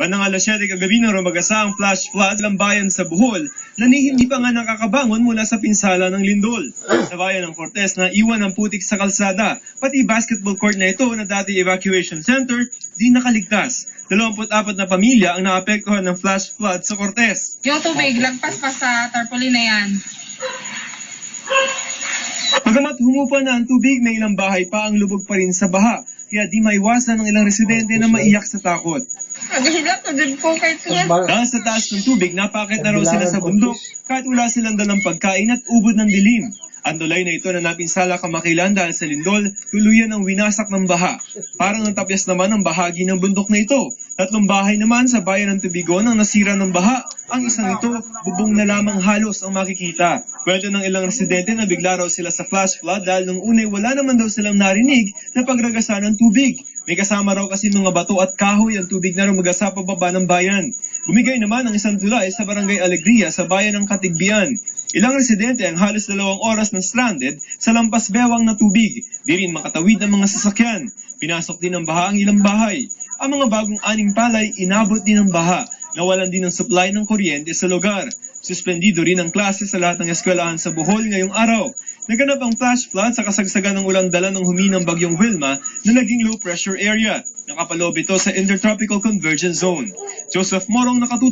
Bandang alas 7 kagabi ng rumagasa ang flash flood ng bayan sa Bohol na hindi pa nga nakakabangon mula sa pinsala ng lindol. Sa bayan ng Cortes na iwan ang putik sa kalsada, pati basketball court na ito na dati evacuation center, di nakaligtas. 24 na pamilya ang naapektuhan ng flash flood sa Cortes. Yung tubig, lagpas pa sa tarpaulin na yan. Bagamat humupa na ang tubig, may ilang bahay pa ang lubog pa rin sa baha, kaya di maiwasan ng ilang residente na maiyak sa takot. Naghihilap na din po kahit siya. Dahil sa taas ng tubig, napakit na raw sila sa bundok kahit wala silang dalang pagkain at ubod ng dilim. Ang tulay na ito na napinsala kamakilan dahil sa lindol, tuluyan ang winasak ng baha. Parang natapyas naman ang bahagi ng bundok na ito. 3 bahay naman sa bayan ng Tubigon ang nasira ng baha. Ang isang ito, bubong na lamang halos ang makikita. Kwento ng ilang residente na bigla raw sila sa flash flood dahil nung unay wala naman daw silang narinig na pagragasan ng tubig. May kasama raw kasi mga bato at kahoy ang tubig na rumagasa pababa ng bayan. Bumigay naman ang isang tulay sa barangay Alegria sa bayan ng Katigbian. Ilang residente ang halos 2 oras na stranded sa lampas bewang na tubig. Di rin makatawid ang mga sasakyan. Pinasok din ng baha ang ilang bahay. Ang mga bagong aning palay inabot din ng baha. Nawalan din ng supply ng kuryente sa lugar. Suspendido rin ang klase sa lahat ng eskwelahan sa Bohol ngayong araw. Naganap ang flash flood sa kasagsagan ng ulang dala ng huminang bagyong Wilma na naging low pressure area. Nakapaloob ito sa Intertropical Convergence Zone. Joseph Morong, nakatutok.